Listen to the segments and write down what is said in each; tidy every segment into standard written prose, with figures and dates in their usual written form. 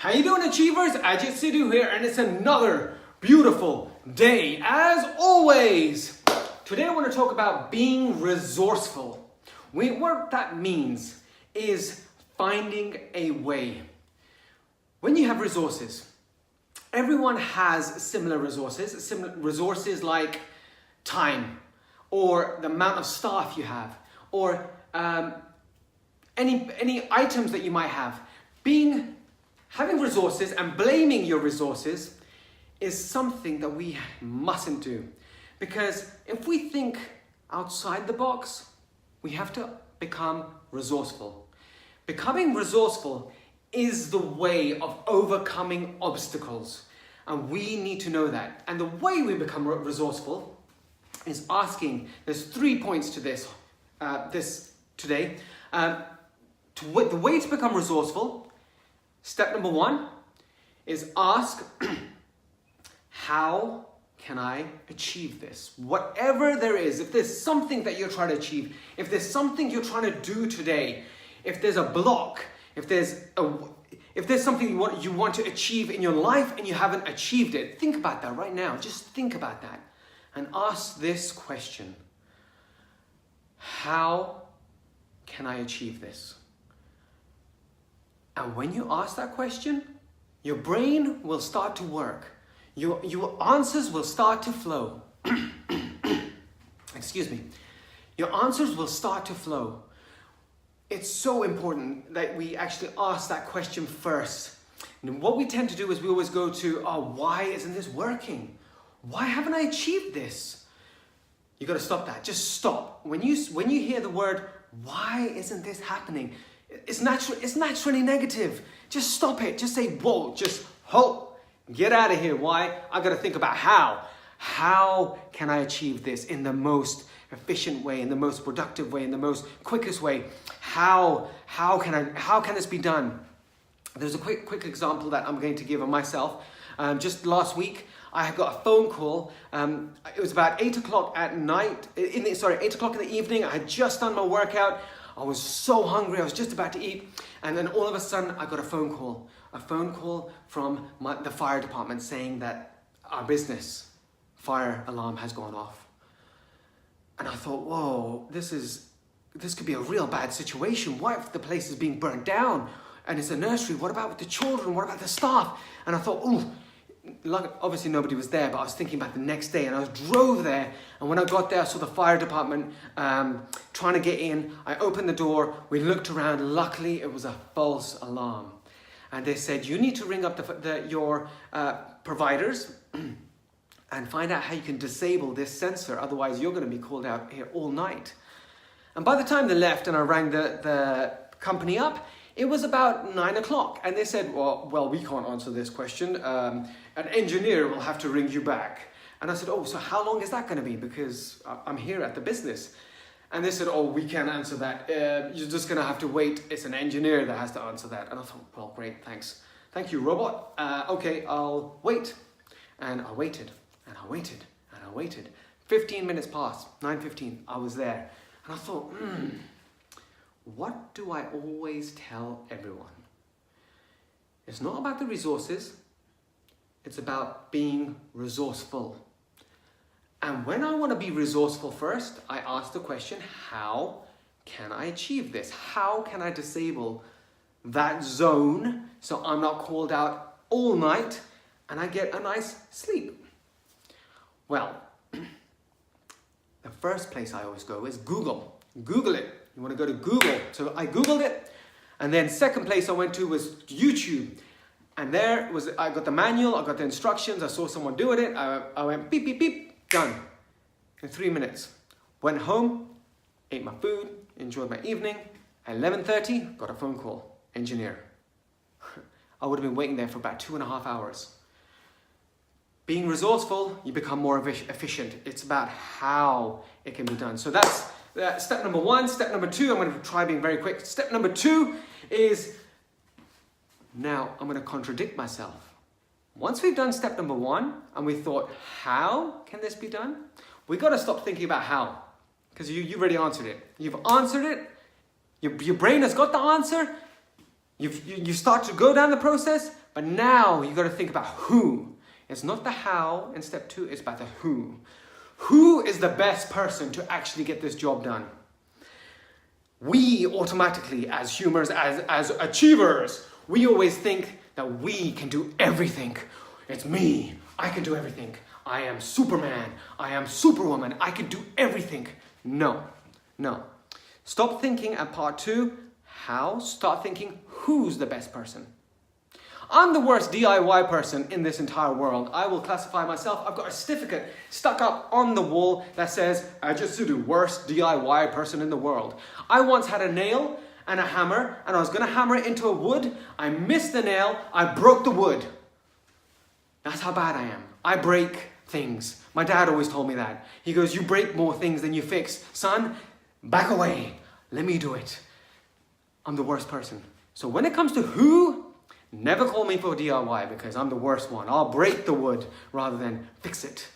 How you doing, achievers? Ajit Sidhu here, and it's another beautiful day as always. Today I want to talk about being resourceful. What that means is finding a way. When you have resources, everyone has similar resources like time, or the amount of staff you have, or any items that you might have. Having resources and blaming your resources is something that we mustn't do. Because if we think outside the box, we have to become resourceful. Becoming resourceful is the way of overcoming obstacles. And we need to know that. And the way we become resourceful is asking, there's 3 points to this today. The way to become resourceful, step number 1 is ask, how can I achieve this? Whatever there is, if there's something that you're trying to achieve, if there's something you're trying to do today, if there's a block, if there's something you want to achieve in your life and you haven't achieved it, think about that right now. Just think about that and ask this question. How can I achieve this? And when you ask that question, your brain will start to work. Your answers will start to flow. Excuse me. Your answers will start to flow. It's so important that we actually ask that question first. And what we tend to do is we always go to, why isn't this working? Why haven't I achieved this? You got to stop that. Just stop. When you hear the word, why isn't this happening? It's naturally negative. Just stop it. Just say, whoa, just halt. Get out of here. Why? I got to think about how. How can I achieve this in the most efficient way, in the most productive way, in the most quickest way? How can this be done? There's a quick example that I'm going to give of myself. Just last week, I got a phone call. It was about 8 o'clock at night. 8 o'clock in the evening. I had just done my workout. I was so hungry, I was just about to eat, and then all of a sudden I got a phone call from the fire department saying that our business fire alarm has gone off. And I thought, whoa, this could be a real bad situation. What if the place is being burnt down and it's a nursery? What about with the children? What about the staff? And I thought, ooh, obviously nobody was there, but I was thinking about the next day, and I drove there, and when I got there I saw the fire department trying to get in. I opened the door, we looked around, luckily it was a false alarm, and they said you need to ring up your providers and find out how you can disable this sensor, otherwise you're going to be called out here all night. And by the time they left and I rang the company up, it was about 9 o'clock, and they said, well, we can't answer this question. An engineer will have to ring you back. And I said, so how long is that going to be? Because I'm here at the business. And they said, we can't answer that. You're just going to have to wait. It's an engineer that has to answer that. And I thought, well, great, thanks. Thank you, robot. Okay, I'll wait. And I waited, and I waited, and I waited. 15 minutes passed, 9:15, I was there. And I thought, what do I always tell everyone? It's not about the resources, it's about being resourceful. And when I want to be resourceful first, I ask the question, how can I achieve this? How can I disable that zone so I'm not called out all night and I get a nice sleep? Well, the first place I always go is Google. Google it. You want to go to Google. So I Googled it. And then second place I went to was YouTube. And I got the manual, I got the instructions, I saw someone doing it. I went beep, beep, beep, done. In 3 minutes. Went home, ate my food, enjoyed my evening. At 11:30, got a phone call. Engineer. I would have been waiting there for about 2.5 hours. Being resourceful, you become more efficient. It's about how it can be done. So that's step number 1. Step number 2, I'm going to try being very quick. Step number 2 is, now I'm going to contradict myself. Once we've done step number 1 and we thought, how can this be done? We got to stop thinking about how, because you've already answered it. You've answered it. Your brain has got the answer. You start to go down the process, but now you got to think about who. It's not the how in step 2, it's about the who. Who is the best person to actually get this job done? We automatically, as humans, as achievers, we always think that we can do everything. It's me. I can do everything. I am Superman. I am Superwoman. I can do everything. No. Stop thinking at part 2, how? Start thinking, who's the best person? I'm the worst DIY person in this entire world. I will classify myself. I've got a certificate stuck up on the wall that says, Ajasudu, worst DIY person in the world. I once had a nail and a hammer, and I was going to hammer it into a wood. I missed the nail. I broke the wood. That's how bad I am. I break things. My dad always told me that. He goes, you break more things than you fix. Son, back away. Let me do it. I'm the worst person. So when it comes to who, never call me for DIY because I'm the worst one. I'll break the wood rather than fix it.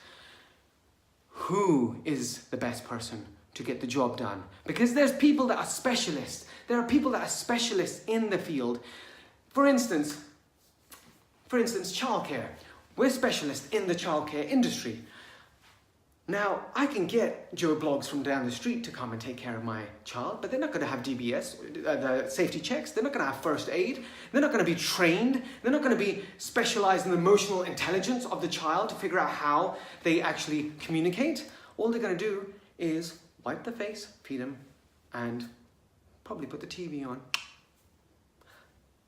Who is the best person to get the job done? Because there's people that are specialists. There are people that are specialists in the field. For instance, childcare. We're specialists in the childcare industry. Now, I can get Joe Bloggs from down the street to come and take care of my child, but they're not going to have DBS, the safety checks. They're not going to have first aid. They're not going to be trained. They're not going to be specialized in the emotional intelligence of the child to figure out how they actually communicate. All they're going to do is wipe the face, feed them, and probably put the TV on.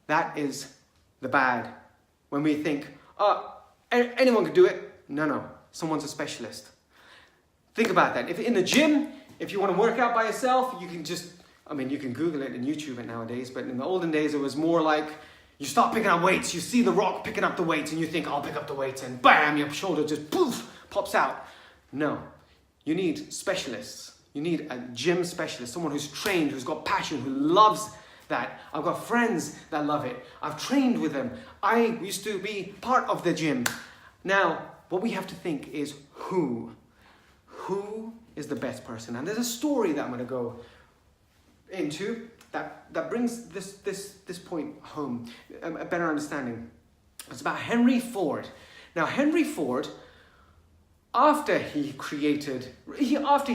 That is the bad. When we think, anyone could do it. No, someone's a specialist. Think about that. If in the gym, if you want to work out by yourself, you can just, you can Google it and YouTube it nowadays, but in the olden days, it was more like you start picking up weights, you see The Rock picking up the weights and you think, I'll pick up the weights, and bam, your shoulder just poof, pops out. No, you need specialists. You need a gym specialist, someone who's trained, who's got passion, who loves that. I've got friends that love it. I've trained with them. I used to be part of the gym. Now, what we have to think is who is the best person? And there's a story that I'm going to go into that brings this point home, a better understanding. It's about Henry Ford. Now, Henry Ford, after he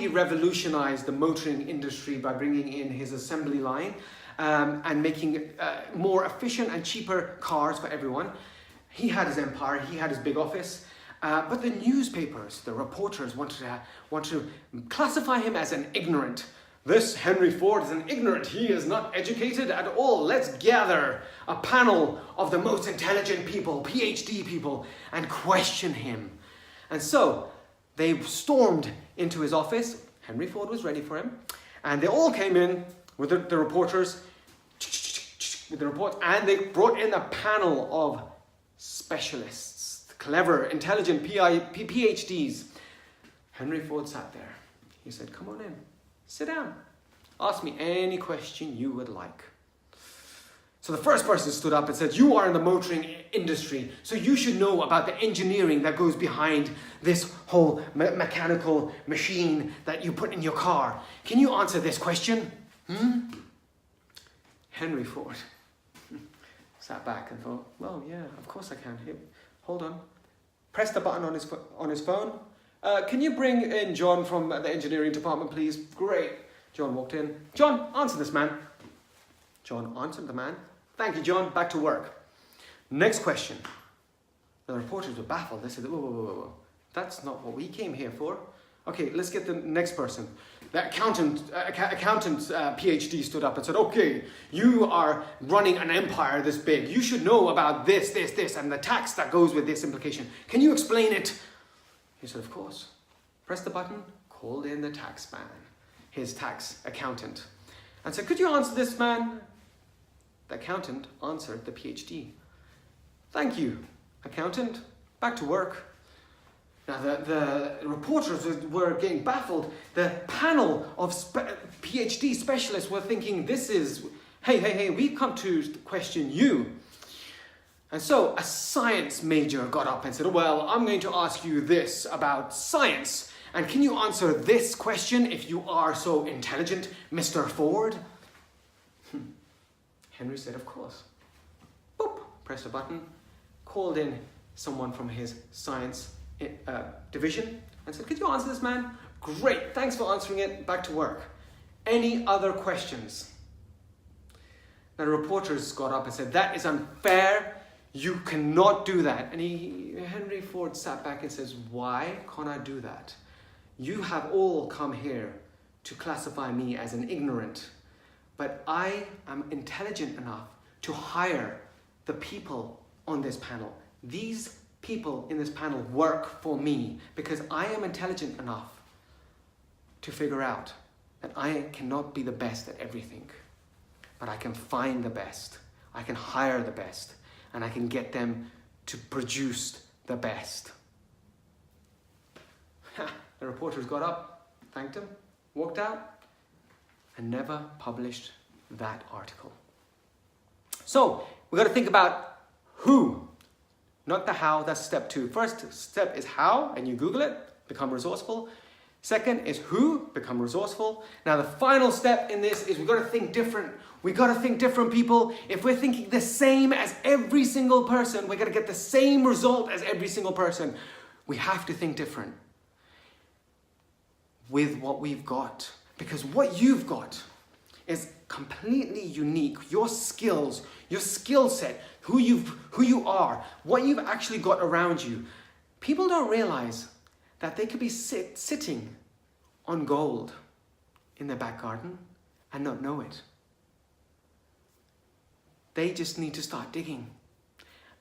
revolutionized the motoring industry by bringing in his assembly line and making more efficient and cheaper cars for everyone, he had his empire, he had his big office. But the newspapers, the reporters want to classify him as an ignorant. This Henry Ford is an ignorant. He is not educated at all. Let's gather a panel of the most intelligent people, PhD people, and question him. And so they stormed into his office. Henry Ford was ready for him. And they all came in with the reporters, with the reports, and they brought in a panel of specialists. Clever, intelligent PhDs. Henry Ford sat there. He said, come on in, sit down. Ask me any question you would like. So the first person stood up and said, you are in the motoring industry, so you should know about the engineering that goes behind this whole mechanical machine that you put in your car. Can you answer this question? Henry Ford sat back and thought, well, yeah, of course I can. Here, hold on. Press the button on his phone. Can you bring in John from the engineering department, please? Great. John walked in. John, answer this man. John answered the man. Thank you, John. Back to work. Next question. The reporters were baffled. They said, whoa. That's not what we came here for. Okay, let's get the next person. The accountant PhD stood up and said, okay, you are running an empire this big. You should know about this, and the tax that goes with this implication. Can you explain it? He said, of course. Pressed the button, called in the tax man, his tax accountant, and said, could you answer this man? The accountant answered the PhD. Thank you, accountant. Back to work. Now, the reporters were getting baffled. The panel of PhD specialists were thinking, hey, we've come to question you. And so a science major got up and said, well, I'm going to ask you this about science. And can you answer this question if you are so intelligent, Mr. Ford? Henry said, of course. pressed a button, called in someone from his science division and said, could you answer this, man? Great, thanks for answering it, back to work. Any other questions? Now the reporters got up and said, that is unfair, you cannot do that. And Henry Ford sat back and says, why can't I do that? You have all come here to classify me as an ignorant, but I am intelligent enough to hire the people on this panel. These people in this panel work for me because I am intelligent enough to figure out that I cannot be the best at everything, but I can find the best, I can hire the best, and I can get them to produce the best. The reporters got up, thanked him, walked out, and never published that article. So, we've got to think about who, not the how. That's step 2. First step is how, and you Google it, become resourceful. Second is who, become resourceful. Now the final step in this is we've got to think different. We've got to think different, people. If we're thinking the same as every single person, we're going to get the same result as every single person. We have to think different with what we've got. Because what you've got is completely unique. Your skills, your skill set, who you are, what you've actually got around you. People don't realize that they could be sitting on gold in their back garden and not know it. They just need to start digging.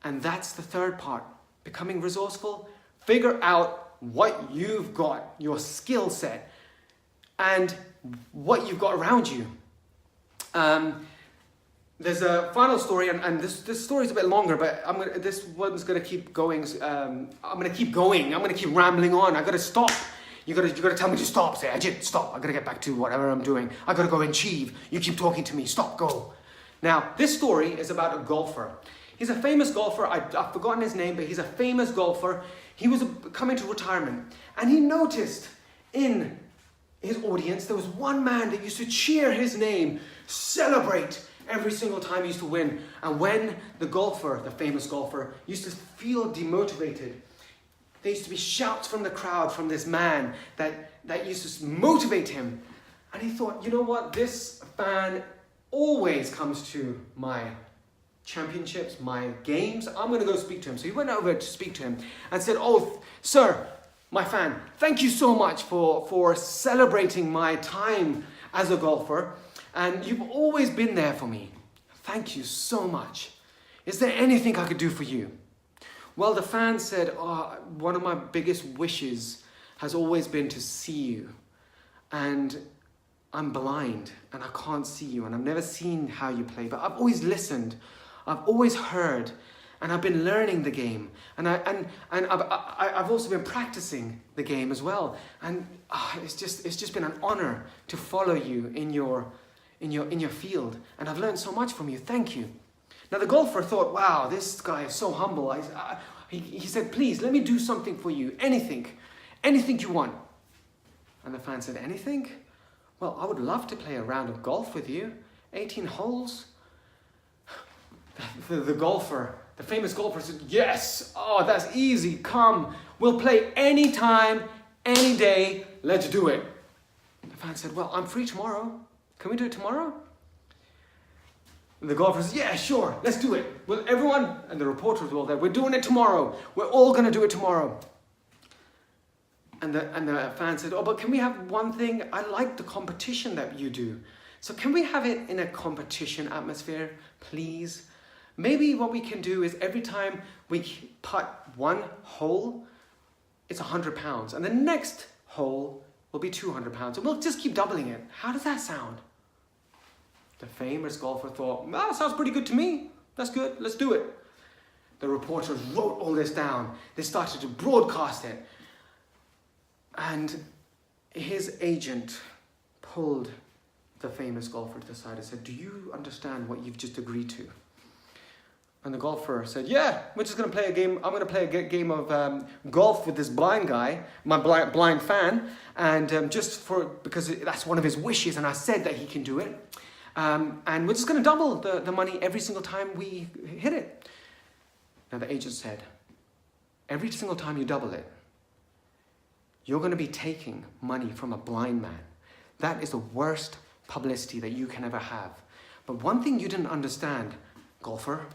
And that's the third part. Becoming resourceful. Figure out what you've got, your skill set, and what you've got around you. There's a final story, and this story's a bit longer, but this one's gonna keep going. I'm gonna keep going. I'm gonna keep rambling on. I gotta stop. You gotta tell me to stop. Say, Ajit, stop. I gotta get back to whatever I'm doing. I gotta go and achieve. You keep talking to me. Stop. Go. Now, this story is about a golfer. He's a famous golfer. I've forgotten his name, but he's a famous golfer. He was coming to retirement, and he noticed in his audience there was one man that used to cheer his name, celebrate every single time he used to win. And when the golfer, the famous golfer, used to feel demotivated, there used to be shouts from the crowd from this man that used to motivate him. And he thought, you know what, this fan always comes to my championships, my games. I'm going to go speak to him. So he went over to speak to him and said, oh, sir, my fan, thank you so much for celebrating my time as a golfer. And you've always been there for me. Thank you so much. Is there anything I could do for you? Well, the fan said, oh, one of my biggest wishes has always been to see you. And I'm blind and I can't see you and I've never seen how you play, but I've always listened. I've always heard, and I've been learning the game, and I've also been practicing the game as well. And it's just been an honor to follow you in your field, and I've learned so much from you. Thank you. Now the golfer thought, wow, this guy is so humble. He said, please let me do something for you. Anything you want. And the fan said, anything? Well, I would love to play a round of golf with you. 18 holes. The golfer, the famous golfer said, yes, oh, that's easy, come. We'll play anytime, any day, let's do it. The fan said, well, I'm free tomorrow. Can we do it tomorrow? And the golfer says, yeah, sure, let's do it. Well, everyone, and the reporters were all there, we're doing it tomorrow. We're all going to do it tomorrow. And the fan said, oh, but can we have one thing? I like the competition that you do. So can we have it in a competition atmosphere, please? Maybe what we can do is every time we putt one hole, it's 100 pounds. And the next hole will be 200 pounds. And we'll just keep doubling it. How does that sound? The famous golfer thought, well, that sounds pretty good to me. That's good. Let's do it. The reporters wrote all this down. They started to broadcast it. And his agent pulled the famous golfer to the side and said, do you understand what you've just agreed to? And the golfer said, yeah, we're just going to play a game. I'm going to play a game of golf with this blind guy, my blind fan, and because that's one of his wishes, and I said that he can do it. And we're just going to double the money every single time we hit it. Now the agent said, every single time you double it, you're going to be taking money from a blind man. That is the worst publicity that you can ever have. But one thing you didn't understand, golfer,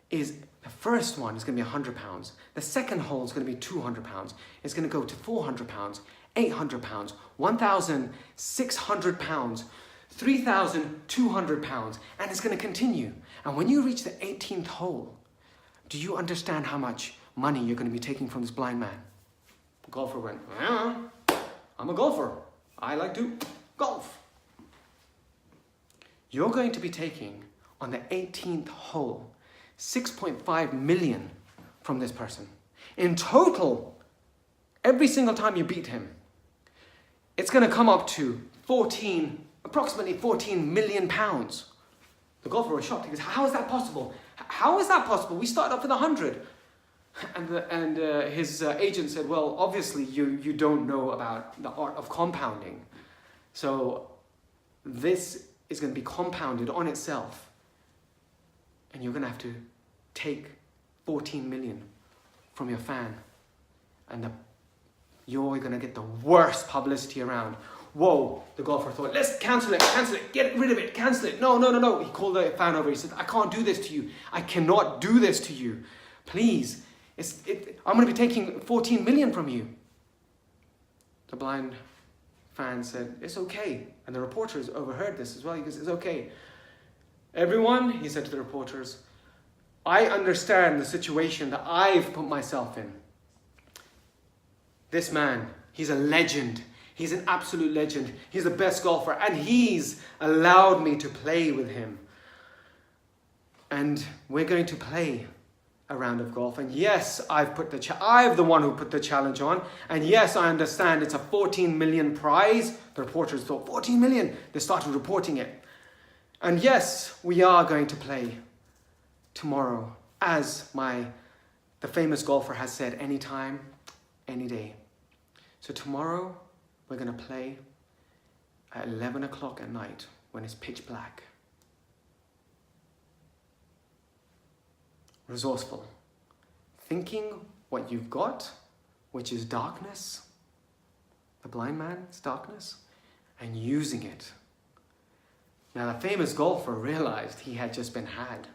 is the first one is going to be £100. The second hole is going to be £200. It's going to go to £400, £800, £1,600, £3,200, and it's going to continue. And when you reach the 18th hole, do you understand how much money you're going to be taking from this blind man? The golfer went, yeah, I'm a golfer. I like to golf. You're going to be taking, on the 18th hole, 6.5 million from this person. In total, every single time you beat him, it's going to come up to approximately 14 million pounds. The golfer was shocked. He goes, how is that possible? How is that possible? We started off with 100. And his agent said, well, obviously you don't know about the art of compounding. So this is going to be compounded on itself. And you're going to have to take 14 million from your fan. And you're going to get the worst publicity around. Whoa, the golfer thought, let's cancel it, get rid of it, cancel it. No. He called the fan over. He said, I can't do this to you. I cannot do this to you. Please, I'm going to be taking 14 million from you. The blind fan said, it's okay. And the reporters overheard this as well. He goes, it's okay. Everyone, he said to the reporters, I understand the situation that I've put myself in. This man, he's a legend. He's an absolute legend. He's the best golfer, and he's allowed me to play with him. And we're going to play a round of golf. And yes, I'm the one who put the challenge on. And yes, I understand it's a 14 million prize. The reporters thought, 14 million? They started reporting it. And yes, we are going to play tomorrow, as the famous golfer has said, anytime, any day. So tomorrow, we're going to play at 11 o'clock at night when it's pitch black. Resourceful. Thinking what you've got, which is darkness, the blind man's darkness, and using it. Now, the famous golfer realized he had just been had,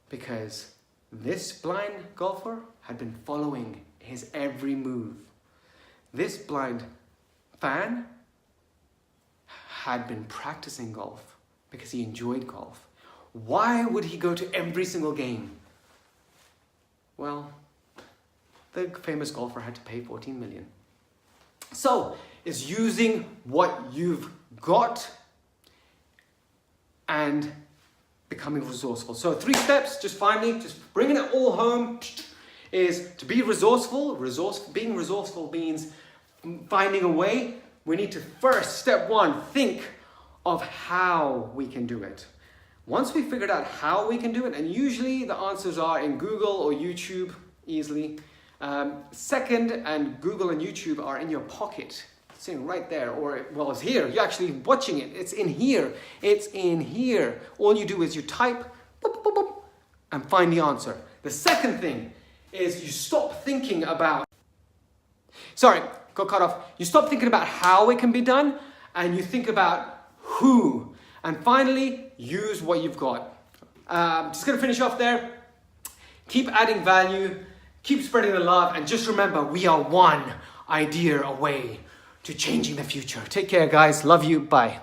because this blind golfer had been following his every move. This blind fan had been practicing golf because he enjoyed golf. Why would he go to every single game? Well, the famous golfer had to pay 14 million. So, it's using what you've got and becoming resourceful. So 3 steps, just bringing it all home, is to be resourceful. Being resourceful means finding a way. We need to first, step 1, think of how we can do it. Once we figured out how we can do it, and usually the answers are in Google or YouTube easily. Second, and Google and YouTube are in your pocket, sitting right there, or well, it's here. You're actually watching it. It's in here. It's in here. All you do is you type, boop, boop, boop, and find the answer. The second thing is you stop thinking about. Got cut off. You stop thinking about how it can be done, and you think about who. And finally, use what you've got. Just gonna finish off there. Keep adding value, keep spreading the love, and just remember, we are one idea away to changing the future. Take care, guys. Love you. Bye.